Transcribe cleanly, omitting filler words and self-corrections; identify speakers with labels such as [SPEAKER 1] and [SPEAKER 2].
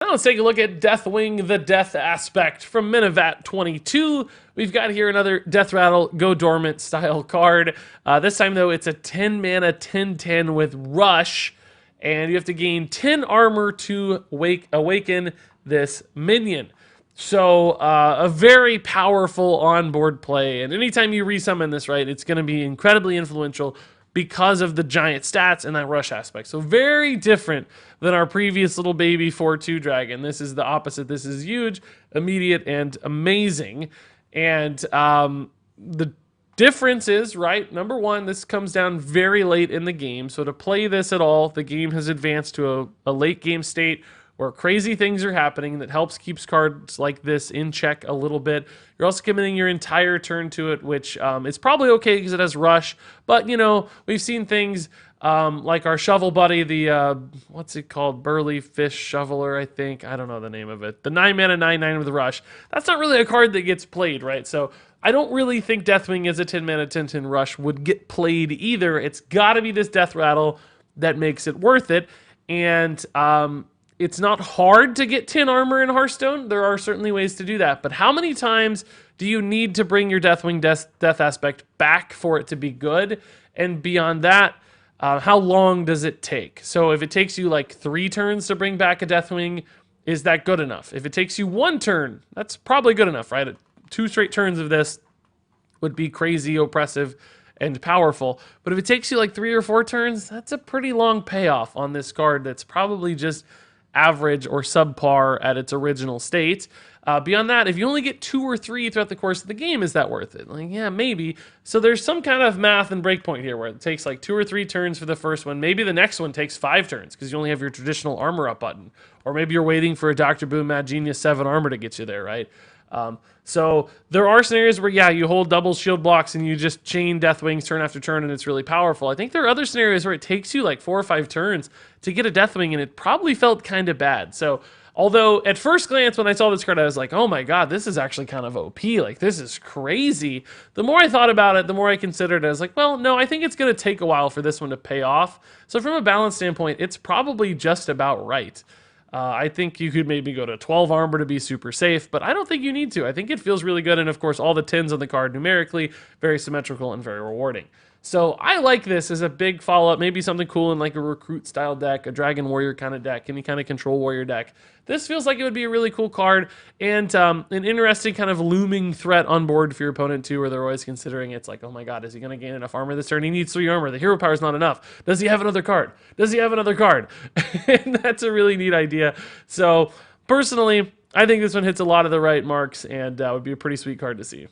[SPEAKER 1] Now let's take a look at Deathwing, the Death Aspect from Minivat 22. We've got here another Death Rattle Go Dormant style card. This time though, it's a 10 mana 10/10 with Rush, and you have to gain 10 armor to awaken this minion. So a very powerful onboard play, and anytime you resummon this, right, it's going to be incredibly influential because of the giant stats and that rush aspect. So very different than our previous little baby 4/2 dragon. This is the opposite. This is huge, immediate, and amazing. And the difference is, right, number one, this comes down very late in the game. So to play this at all, the game has advanced to a late game state where crazy things are happening that helps keeps cards like this in check a little bit. You're also committing your entire turn to it, which is probably okay because it has rush. But, you know, we've seen things like our shovel buddy, the, what's it called? Burly Fish Shoveler, I think. I don't know the name of it. The 9 mana 9/9 with rush. That's not really a card that gets played, right? So I don't really think Deathwing as a 10 mana 10/10 rush would get played either. It's got to be this Death Rattle that makes it worth it. And, it's not hard to get 10 armor in Hearthstone. There are certainly ways to do that. But how many times do you need to bring your Deathwing Death Aspect back for it to be good? And beyond that, how long does it take? So if it takes you like 3 turns to bring back a Deathwing, is that good enough? If it takes you 1 turn, that's probably good enough, right? 2 straight turns of this would be crazy, oppressive, and powerful. But if it takes you like 3 or 4 turns, that's a pretty long payoff on this card that's probably just average or subpar at its original state. Beyond that, if you only get 2 or 3 throughout the course of the game, is that worth it? Like, yeah, maybe. So there's some kind of math and breakpoint here where it takes like 2 or 3 turns for the first one. Maybe the next one takes 5 turns because you only have your traditional armor up button. Or maybe you're waiting for a Dr. Boom Mad Genius 7 armor to get you there, right? So there are scenarios where, yeah, you hold double shield blocks and you just chain Deathwings turn after turn and it's really powerful. I think there are other scenarios where it takes you like 4 or 5 turns to get a Deathwing and it probably felt kind of bad. So although at first glance when I saw this card, I was like, oh my god, this is actually kind of OP. Like, this is crazy. The more I thought about it, the more I considered it. I was like, well, no, I think it's going to take a while for this one to pay off. So from a balance standpoint, it's probably just about right. I think you could maybe go to 12 armor to be super safe, but I don't think you need to. I think it feels really good, and of course, all the 10s on the card numerically, very symmetrical and very rewarding. So I like this as a big follow-up, maybe something cool in like a recruit-style deck, a Dragon Warrior kind of deck, any kind of control warrior deck. This feels like it would be a really cool card, and an interesting kind of looming threat on board for your opponent too, where they're always considering it's like, oh my god, is he going to gain enough armor this turn? He needs 3 armor. The hero power is not enough. Does he have another card? Does he have another card? And that's a really neat idea. So personally, I think this one hits a lot of the right marks and would be a pretty sweet card to see.